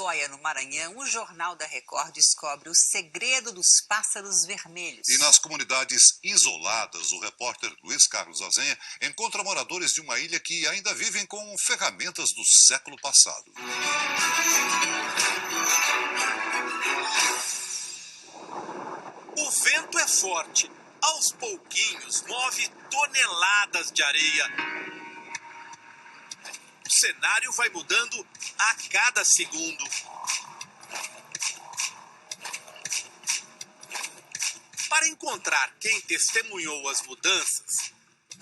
Tutóia, no Maranhão, o Jornal da Record descobre o segredo dos pássaros vermelhos. E nas comunidades isoladas, o repórter Luiz Carlos Azenha encontra moradores de uma ilha que ainda vivem com ferramentas do século passado. O vento é forte. Aos pouquinhos, move toneladas de areia. O cenário vai mudando a cada segundo. Para encontrar quem testemunhou as mudanças,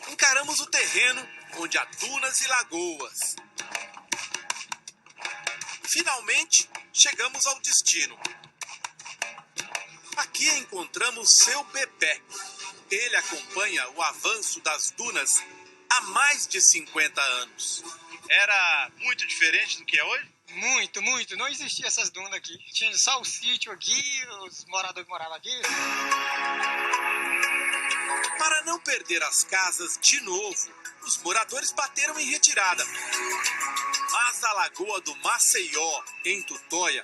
encaramos o terreno onde há dunas e lagoas. Finalmente, chegamos ao destino. Aqui encontramos seu Bebé. Ele acompanha o avanço das dunas há mais de 50 anos. Era muito diferente do que é hoje? Muito, muito. Não existia essas dunas aqui. Tinha só o sítio aqui, os moradores que moravam aqui. Para não perder as casas de novo, os moradores bateram em retirada. Mas a Lagoa do Maceió, em Tutóia,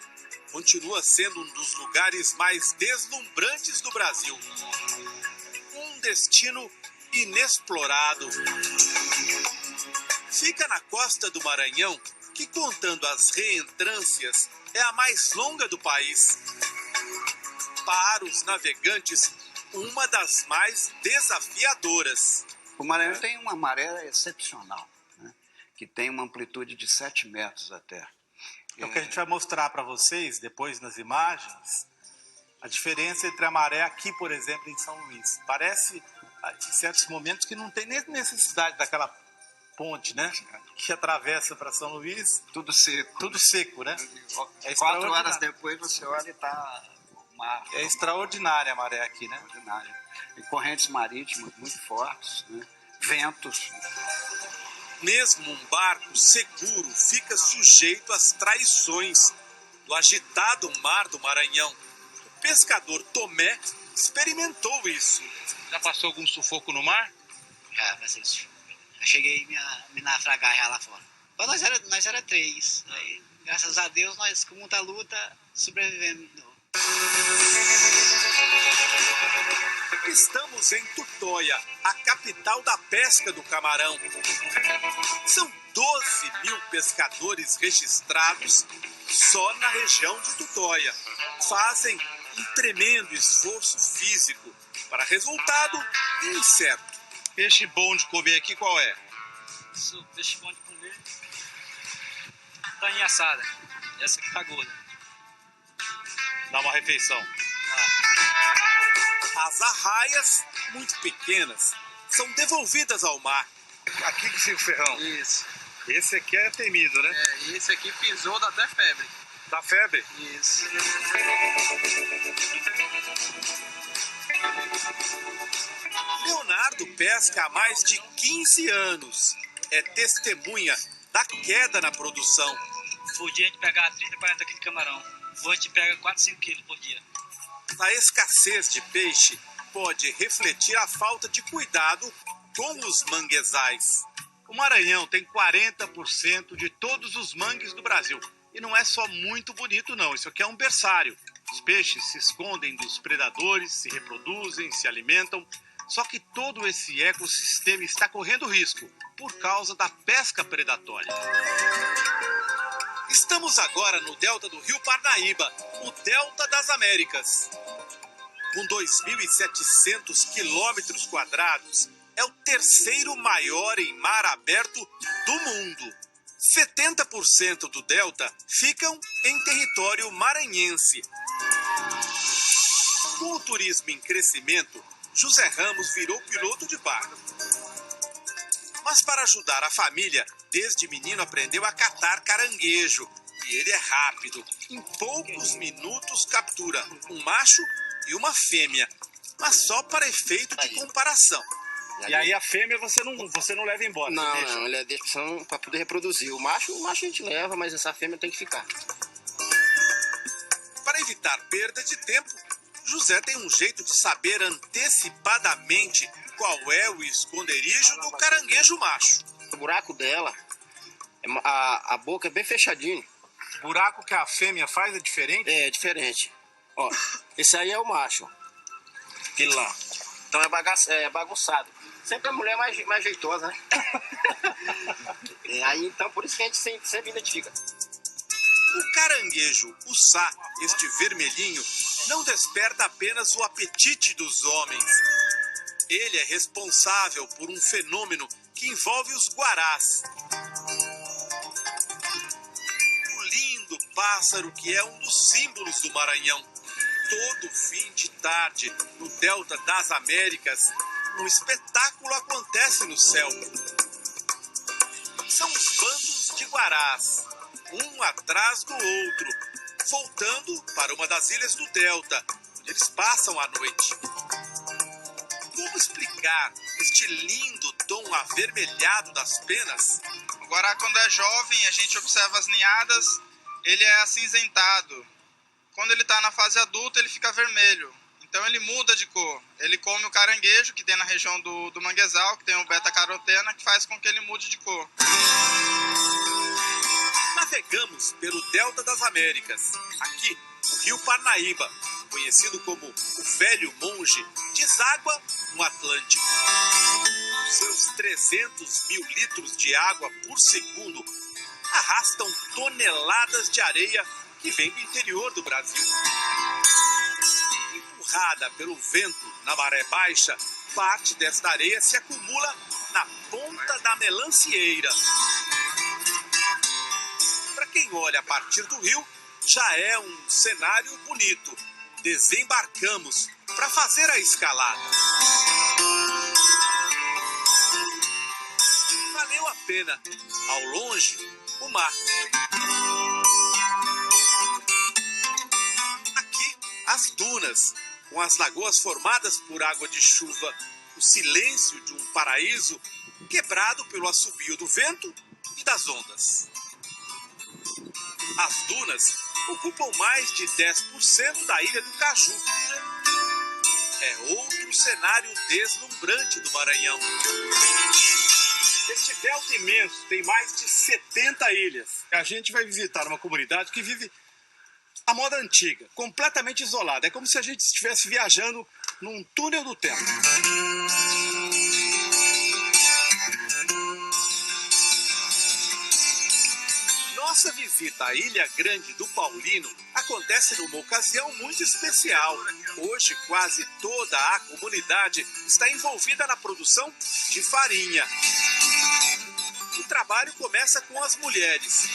continua sendo um dos lugares mais deslumbrantes do Brasil. Um destino inexplorado. Fica na costa do Maranhão, que, contando as reentrâncias, é a mais longa do país. Para os navegantes, uma das mais desafiadoras. O Maranhão tem uma maré excepcional, né? Que tem uma amplitude de 7 metros até. É o que a gente vai mostrar para vocês, depois nas imagens, a diferença entre a maré aqui, por exemplo, em São Luís. Parece, em certos momentos, que não tem nem necessidade daquela ponte, né? Que atravessa para São Luís. Tudo seco. Tudo seco, né? É 4 horas depois você olha e está o mar. É extraordinária a maré aqui, né? Extraordinária. E correntes marítimas muito fortes, né? Ventos. Mesmo um barco seguro fica sujeito às traições do agitado mar do Maranhão. O pescador Tomé experimentou isso. Já passou algum sufoco no mar? Já, passei isso. Eu cheguei a me naufragar já lá fora. Mas nós era 3. Aí, graças a Deus, nós com muita luta sobrevivemos. Estamos em Tutóia, a capital da pesca do camarão. São 12 mil pescadores registrados só na região de Tutóia. Fazem um tremendo esforço físico para resultado incerto. Peixe bom de comer aqui qual é? Isso, peixe bom de comer. Tainha assada. Essa aqui tá gorda. Dá uma refeição. As arraias, muito pequenas, são devolvidas ao mar. Aqui que o ferrão. Isso. Esse aqui é temido, né? É, esse aqui pisou, dá até febre. Dá febre? Isso. Leonardo pesca há mais de 15 anos. É testemunha da queda na produção. Por dia a gente pega 30, 40 quilos de camarão. Hoje a gente pega 4, 5 quilos por dia. A escassez de peixe pode refletir a falta de cuidado com os manguezais. O Maranhão tem 40% de todos os mangues do Brasil. E não é só muito bonito, não. Isso aqui é um berçário. Os peixes se escondem dos predadores, se reproduzem, se alimentam. Só que todo esse ecossistema está correndo risco por causa da pesca predatória. Estamos agora no delta do Rio Parnaíba, o Delta das Américas. Com 2.700 quilômetros quadrados, é o terceiro maior em mar aberto do mundo. 70% do delta ficam em território maranhense. Com o turismo em crescimento, José Ramos virou piloto de barco. Mas para ajudar a família, desde menino aprendeu a catar caranguejo. E ele é rápido. Em poucos minutos captura um macho e uma fêmea. Mas só para efeito de comparação. E aí a fêmea você não leva embora? Não, ele deixa para poder reproduzir. O macho a gente leva, mas essa fêmea tem que ficar. Para evitar perda de tempo, José tem um jeito de saber antecipadamente qual é o esconderijo do caranguejo macho. O buraco dela, a boca é bem fechadinho. buraco que a fêmea faz é diferente? É diferente. Ó, esse aí é o macho. Aquele lá. Então é bagunçado. Sempre a mulher mais jeitosa, né? Aí então por isso que a gente sempre identifica. O caranguejo, o sá, este vermelhinho, não desperta apenas o apetite dos homens. Ele é responsável por um fenômeno que envolve os guarás. O lindo pássaro que é um dos símbolos do Maranhão. Todo fim de tarde, no Delta das Américas, um espetáculo acontece no céu. São os bandos de guarás, um atrás do outro, voltando para uma das ilhas do Delta, onde eles passam a noite. Como explicar este lindo tom avermelhado das penas? O guará, quando é jovem, a gente observa as ninhadas, ele é acinzentado. Quando ele está na fase adulta, ele fica vermelho. Então ele muda de cor. Ele come o caranguejo, que tem na região do manguezal, que tem o beta-carotena, que faz com que ele mude de cor. Navegamos pelo Delta das Américas. Aqui, o rio Parnaíba, conhecido como o Velho Monge, deságua no Atlântico. Seus 300 mil litros de água por segundo arrastam toneladas de areia que vem do interior do Brasil. Empurrada pelo vento na maré baixa, parte desta areia se acumula na ponta da melancieira. Para quem olha a partir do rio, já é um cenário bonito. Desembarcamos para fazer a escalada. Valeu a pena. Ao longe, o mar. Aqui, as dunas, com as lagoas formadas por água de chuva, o silêncio de um paraíso quebrado pelo assobio do vento e das ondas. As dunas ocupam mais de 10% da ilha do Caju. É outro cenário deslumbrante do Maranhão. Este delta imenso tem mais de 70 ilhas. A gente vai visitar uma comunidade que vive a moda antiga, completamente isolada. É como se a gente estivesse viajando num túnel do tempo. Nossa visita à Ilha Grande do Paulino acontece numa ocasião muito especial. Hoje, quase toda a comunidade está envolvida na produção de farinha. O trabalho começa com as mulheres.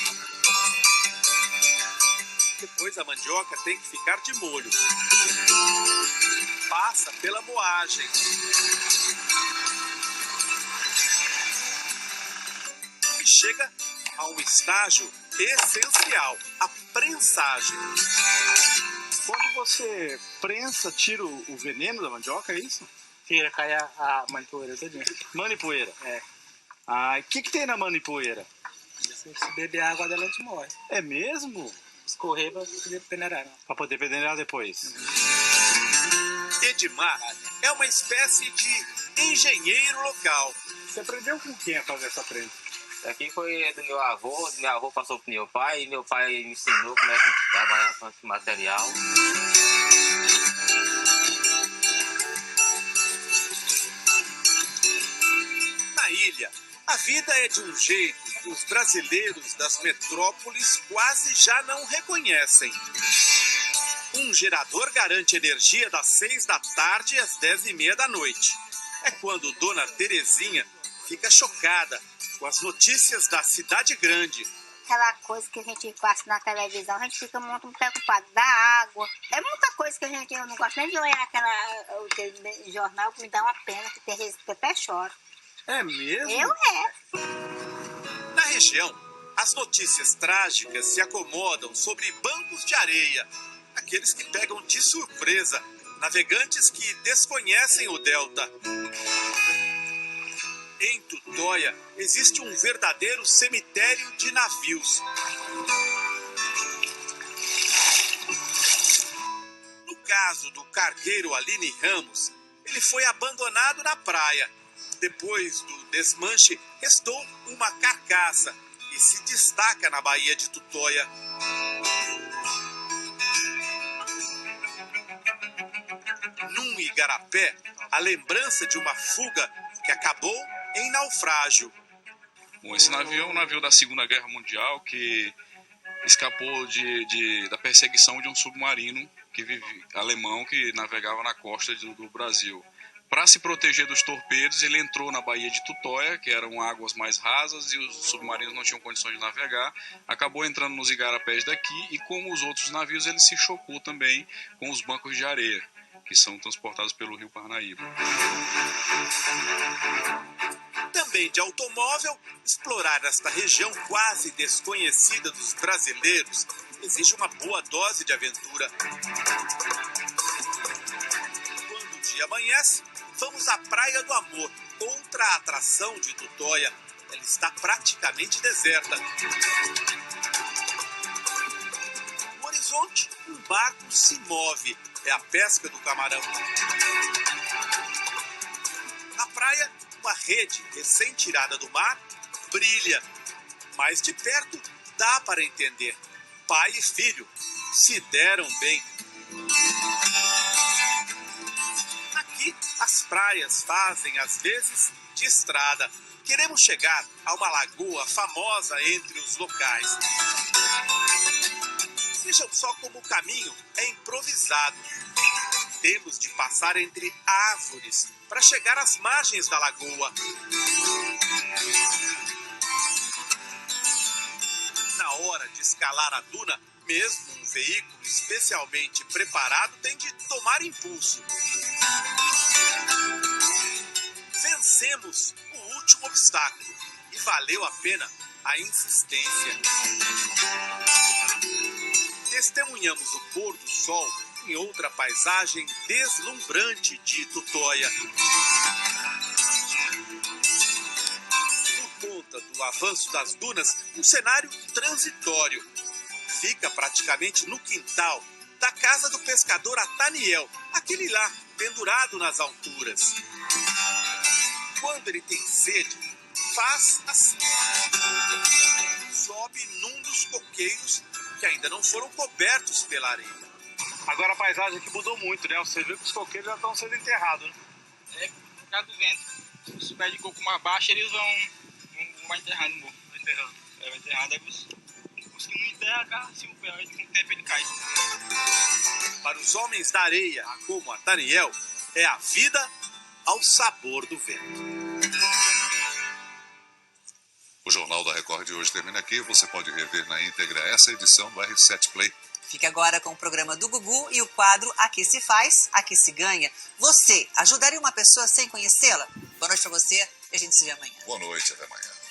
Depois a mandioca tem que ficar de molho. Passa pela moagem. E chega a um estágio essencial, a prensagem. Quando você prensa, tira o veneno da mandioca, é isso? Tira, cai a manipoeira todinha. Manipoeira? É. Ah, o que tem na manipoeira? Se beber água dela, a gente morre. É mesmo? Escorrer pra poder peneirar. Pra poder peneirar depois. Edmar é uma espécie de engenheiro local. Você aprendeu com quem a fazer essa prensa? Aqui foi do meu avô passou pro meu pai, e meu pai me ensinou como é que trabalha com esse material. Na ilha, a vida é de um jeito que os brasileiros das metrópoles quase já não reconhecem. Um gerador garante energia das 6 da tarde às 10h30 da noite. É quando Dona Terezinha fica chocada com as notícias da cidade grande. Aquela coisa que a gente passa na televisão, a gente fica muito preocupado da água. É muita coisa que eu não gosto nem de olhar aquele jornal, que me dá uma pena, que tem vezes que eu até choro. É mesmo? Na região, as notícias trágicas se acomodam sobre bancos de areia. Aqueles que pegam de surpresa navegantes que desconhecem o delta. Em Tutóia, existe um verdadeiro cemitério de navios. No caso do cargueiro Aline Ramos, ele foi abandonado na praia. Depois do desmanche, restou uma carcaça e se destaca na Baía de Tutóia. Num igarapé, a lembrança de uma fuga que acabou em naufrágio. Bom, esse navio é um navio da Segunda Guerra Mundial que escapou da perseguição de um submarino alemão que navegava na costa do Brasil. Para se proteger dos torpedos, ele entrou na Baía de Tutóia, que eram águas mais rasas e os submarinos não tinham condições de navegar. Acabou entrando nos igarapés daqui e, como os outros navios, ele se chocou também com os bancos de areia, que são transportados pelo rio Parnaíba. Também de automóvel, explorar esta região quase desconhecida dos brasileiros exige uma boa dose de aventura. Quando o dia amanhece, vamos à Praia do Amor, outra atração de Tutóia. Ela está praticamente deserta. No horizonte, um barco se move. É a pesca do camarão. Na praia, uma rede recém-tirada do mar brilha. Mas de perto, dá para entender. Pai e filho se deram bem. Aqui, as praias fazem, às vezes, de estrada. Queremos chegar a uma lagoa famosa entre os locais. Vejam só como o caminho é improvisado. Temos de passar entre árvores para chegar às margens da lagoa. Na hora de escalar a duna, mesmo um veículo especialmente preparado tem de tomar impulso. Vencemos o último obstáculo e valeu a pena a insistência. Testemunhamos o pôr do sol em outra paisagem deslumbrante de Tutóia. Por conta do avanço das dunas, um cenário transitório. Fica praticamente no quintal da casa do pescador Ataniel, aquele lá, pendurado nas alturas. Quando ele tem sede, faz assim. Sobe num dos coqueiros que ainda não foram cobertos pela areia. Agora a paisagem aqui mudou muito, né? Você vê que os coqueiros já estão sendo enterrados, né? É, por causa do vento. Os pés de coco mais baixos, eles vão enterrando o morro. Vai enterrando, aí os que não enterram, assim, com o tempo ele cai. Para os homens da areia, como Ataniel, é a vida ao sabor do vento. O Jornal da Record de hoje termina aqui. Você pode rever na íntegra essa edição do R7 Play. Fique agora com o programa do Gugu e o quadro Aqui se faz, aqui se ganha. Você ajudaria uma pessoa sem conhecê-la? Boa noite pra você e a gente se vê amanhã. Boa noite, até amanhã.